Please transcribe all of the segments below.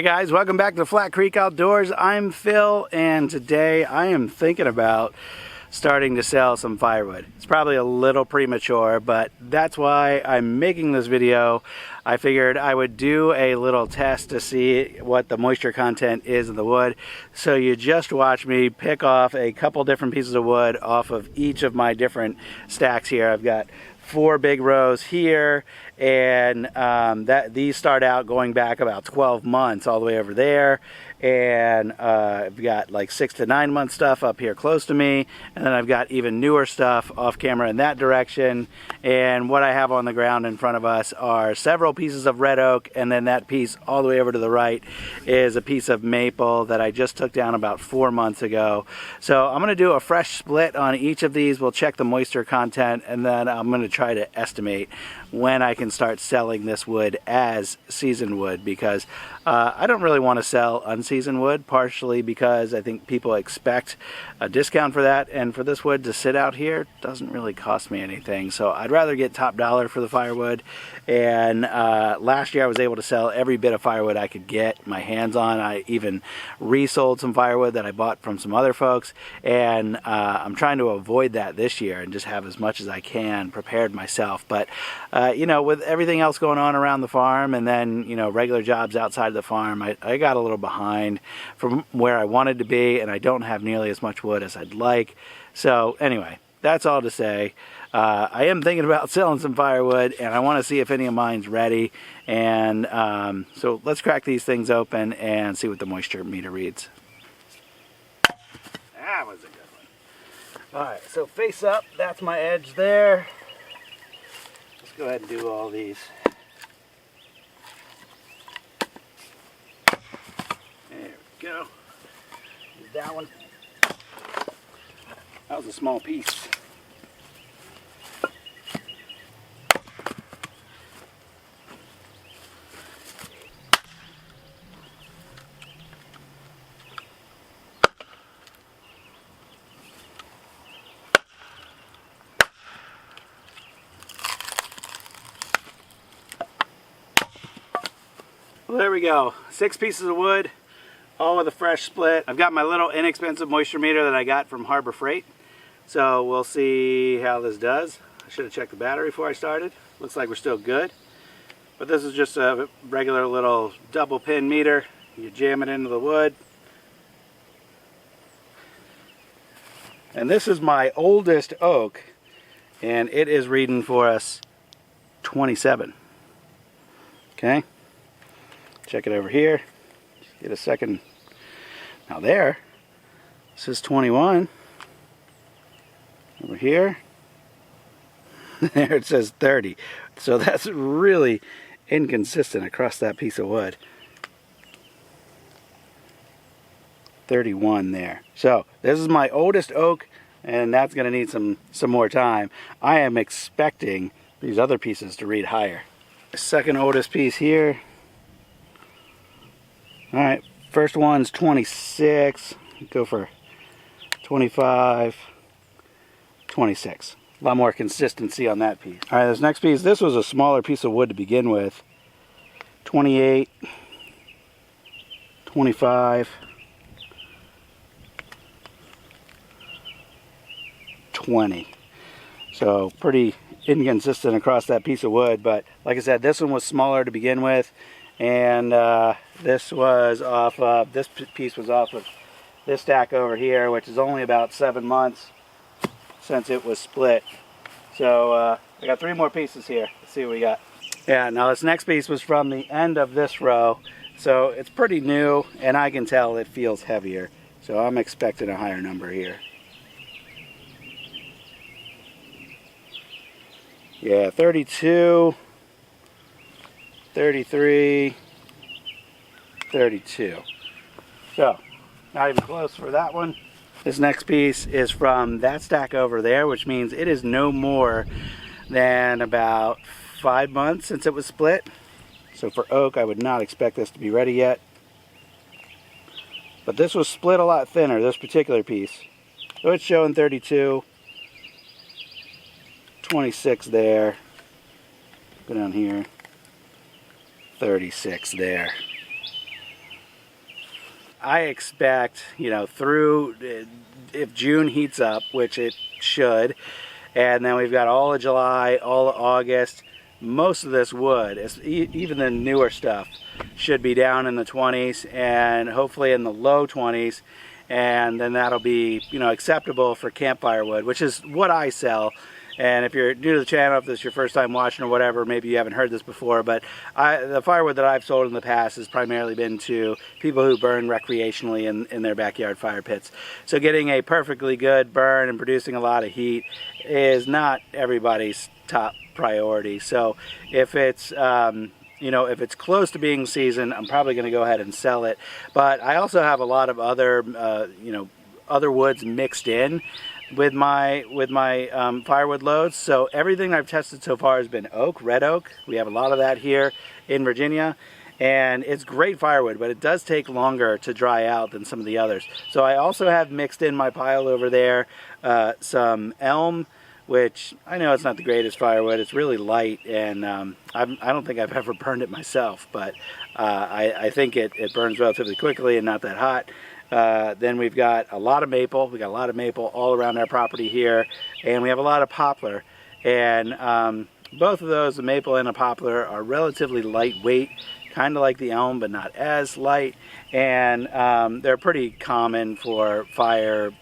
guys, welcome back to Flat Creek Outdoors. I'm Phil, and today I am thinking about starting to sell some firewood. It's probably a little premature, but that's why I'm making this video. I figured I would do a little test to see what the moisture content is in the wood. So you just watch me pick off a couple different pieces of wood off of each of my different stacks here. I've got 4 big rows here, and these start out going back about 12 months all the way over there, and I've got like 6 to 9 month stuff up here close to me, and then I've got even newer stuff off camera in that direction. And what I have on the ground in front of us are several pieces of red oak, and then that piece all the way over to the right is a piece of maple that I just took down about 4 months ago. So I'm going to do a fresh split on each of these. We'll check the moisture content, and then I'm going to try to estimate when I can start selling this wood as seasoned wood, because I don't really want to sell unseasoned wood, partially because I think people expect a discount for that, and for this wood to sit out here doesn't really cost me anything. So I'd rather get top dollar for the firewood. And last year I was able to sell every bit of firewood I could get my hands on. I even resold some firewood that I bought from some other folks, and I'm trying to avoid that this year and just have as much as I can prepared myself. But you know, with everything else going on around the farm, and then, you know, regular jobs outside of the farm, I got a little behind from where I wanted to be, and I don't have nearly as much wood as I'd like. So anyway, that's all to say, I am thinking about selling some firewood, and I want to see if any of mine's ready. And so let's crack these things open and see what the moisture meter reads. That was a good one. Alright, so face up, that's my edge there. Go ahead and do all these. There we go. That one. That was a small piece. Well, there we go. 6 pieces of wood, all with a fresh split. I've got my little inexpensive moisture meter that I got from Harbor Freight. So we'll see how this does. I should have checked the battery before I started. Looks like we're still good. But this is just a regular little double pin meter. You jam it into the wood. And this is my oldest oak, and it is reading for us 27. Okay. Check it over here. Get a second. Now there, this is 21. Over here, there it says 30. So that's really inconsistent across that piece of wood. 31 there. So this is my oldest oak, and that's going to need some more time. I am expecting these other pieces to read higher. Second oldest piece here. Alright, first one's 26, go for 25, 26. A lot more consistency on that piece. Alright, this next piece, this was a smaller piece of wood to begin with. 28, 25, 20. So pretty inconsistent across that piece of wood, but like I said, this one was smaller to begin with. And this was off of, this piece was off of this stack over here, which is only about 7 months since it was split. So I got 3 more pieces here. Let's see what we got. Yeah, now this next piece was from the end of this row, so it's pretty new, and I can tell it feels heavier. So I'm expecting a higher number here. Yeah, 32. 33, 32. So, not even close for that one. This next piece is from that stack over there, which means it is no more than about 5 months since it was split. So for oak, I would not expect this to be ready yet. But this was split a lot thinner, this particular piece. So it's showing 32, 26 there. Go down here. 36 there. I expect, you know, through, if June heats up, which it should, and then we've got all of July, all of August, most of this wood, even the newer stuff, should be down in the 20s and hopefully in the low 20s, and then that'll be, you know, acceptable for campfire wood, which is what I sell. And if you're new to the channel, if this is your first time watching or whatever, maybe you haven't heard this before, but the firewood that I've sold in the past has primarily been to people who burn recreationally in their backyard fire pits. So getting a perfectly good burn and producing a lot of heat is not everybody's top priority. So if it's you know, if it's close to being seasoned, I'm probably going to go ahead and sell it. But I also have a lot of other you know, other woods mixed in with my firewood loads. So everything I've tested so far has been oak, red oak. We have a lot of that here in Virginia, and it's great firewood, but it does take longer to dry out than some of the others. So I also have mixed in my pile over there some elm, which I know it's not the greatest firewood. It's really light, and I don't think I've ever burned it myself, but I think it burns relatively quickly and not that hot. Then we've got a lot of maple. We got a lot of maple all around our property here, and we have a lot of poplar. And both of those, the maple and the poplar, are relatively lightweight, kind of like the elm, but not as light. And they're pretty common for fire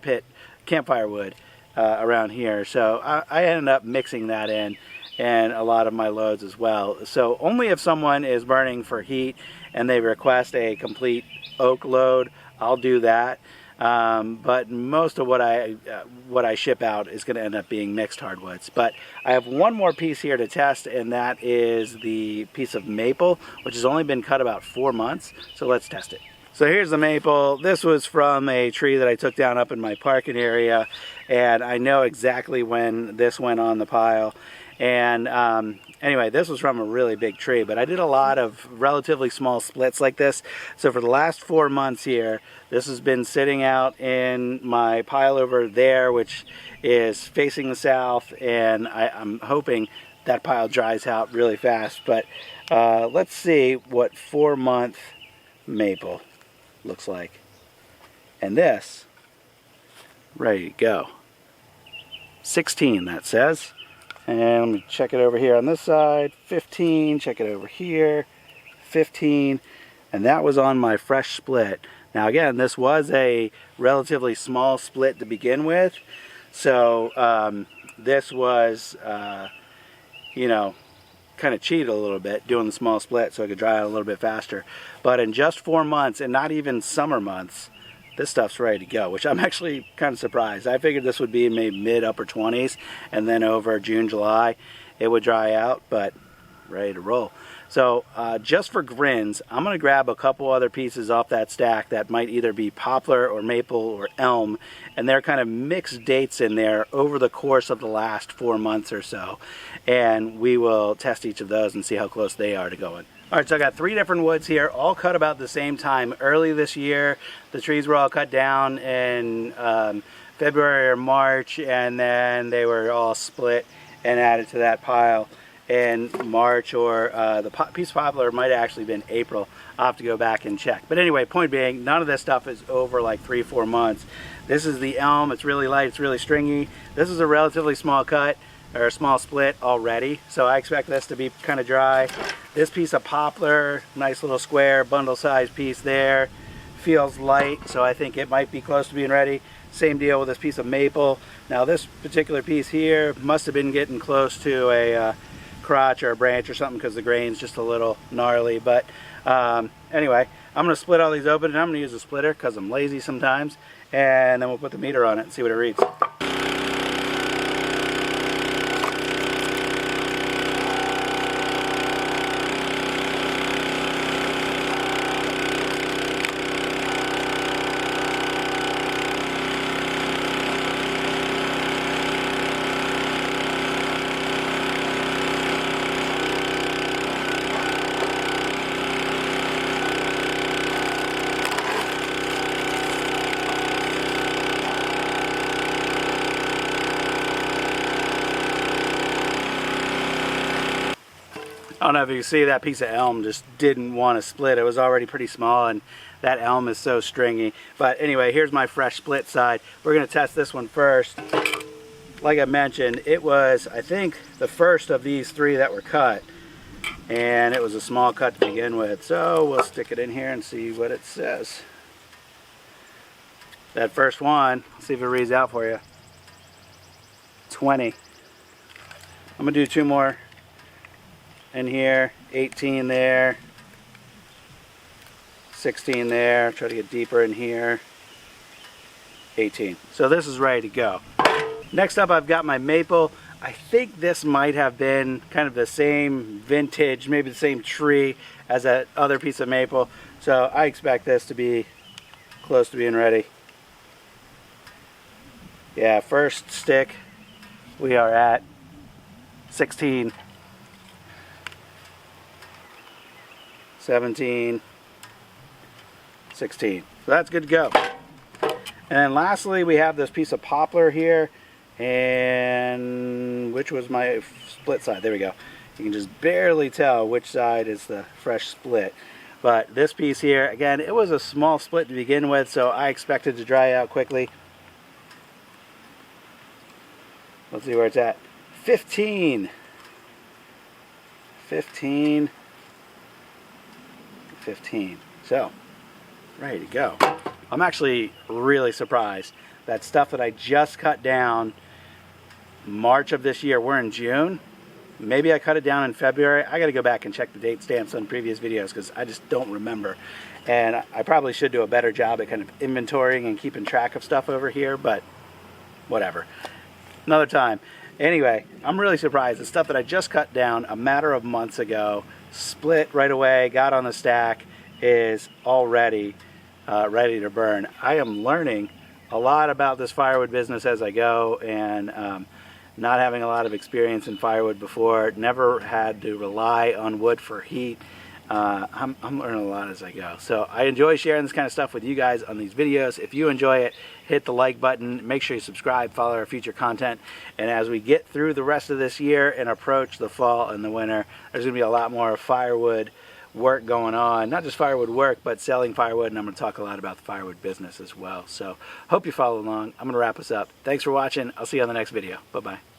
pit, campfire wood around here. So I ended up mixing that in and a lot of my loads as well. So only if someone is burning for heat and they request a complete oak load, I'll do that. But most of what I ship out is going to end up being mixed hardwoods. But I have one more piece here to test, and that is the piece of maple, which has only been cut about 4 months. So let's test it. So here's the maple. This was from a tree that I took down up in my parking area, and I know exactly when this went on the pile. And anyway, this was from a really big tree, but I did a lot of relatively small splits like this. So for the last 4 months here, this has been sitting out in my pile over there, which is facing the south, and I'm hoping that pile dries out really fast. But let's see what 4-month maple looks like. And this, ready to go. 16, that says. And let me check it over here on this side, 15, check it over here, 15, and that was on my fresh split. Now again, this was a relatively small split to begin with, so this was, you know, kind of cheated a little bit doing the small split so I could dry out a little bit faster. But in just 4 months, and not even summer months, this stuff's ready to go, which I'm actually kind of surprised. I figured this would be maybe mid-upper 20s, and then over June, July, it would dry out, but ready to roll. So just for grins, I'm going to grab a couple other pieces off that stack that might either be poplar or maple or elm, and they're kind of mixed dates in there over the course of the last 4 months or so. And we will test each of those and see how close they are to going. Alright, so I got 3 different woods here, all cut about the same time. Early this year, the trees were all cut down in February or March, and then they were all split and added to that pile in March, or the piece of poplar might have actually been April. I'll have to go back and check. But anyway, point being, none of this stuff is over like 3-4 months. This is the elm. It's really light, it's really stringy. This is a relatively small cut, or a small split already, so I expect this to be kind of dry. This piece of poplar, nice little square bundle size piece there, feels light, so I think it might be close to being ready. Same deal with this piece of maple. Now this particular piece here must have been getting close to a crotch or a branch or something, because the grain's just a little gnarly. But anyway, I'm going to split all these open, and I'm going to use a splitter because I'm lazy sometimes, and then we'll put the meter on it and see what it reads. I don't know if you see, that piece of elm just didn't want to split. It was already pretty small, and that elm is so stringy. But anyway, here's my fresh split side. We're going to test this one first. Like I mentioned, it was, I think, the first of these 3 that were cut. And it was a small cut to begin with. So we'll stick it in here and see what it says. That first one, let's see if it reads out for you. 20. I'm going to do 2 more in here. 18 there. 16 there. Try to get deeper in here. 18. So this is ready to go. Next up, I've got my maple. I think this might have been kind of the same vintage, maybe the same tree as that other piece of maple. So I expect this to be close to being ready. Yeah, first stick, we are at 16, 17, 16. So that's good to go. And then lastly, we have this piece of poplar here. And which was my split side? There we go. You can just barely tell which side is the fresh split. But this piece here, again, it was a small split to begin with, so I expected to dry out quickly. Let's see where it's at. 15. 15. 15. So, ready to go. I'm actually really surprised. That stuff that I just cut down March of this year, we're in June. Maybe I cut it down in February. I got to go back and check the date stamps on previous videos because I just don't remember. And I probably should do a better job at kind of inventorying and keeping track of stuff over here, but whatever. Another time. Anyway, I'm really surprised. The stuff that I just cut down a matter of months ago, split right away, got on the stack, is already ready to burn. I am learning a lot about this firewood business as I go, and not having a lot of experience in firewood before, never had to rely on wood for heat. I'm learning a lot as I go. So I enjoy sharing this kind of stuff with you guys on these videos. If you enjoy it, hit the like button, make sure you subscribe, follow our future content, and as we get through the rest of this year and approach the fall and the winter, there's going to be a lot more firewood work going on. Not just firewood work, but selling firewood, and I'm going to talk a lot about the firewood business as well. So hope you follow along. I'm going to wrap us up. Thanks for watching. I'll see you on the next video. Bye-bye.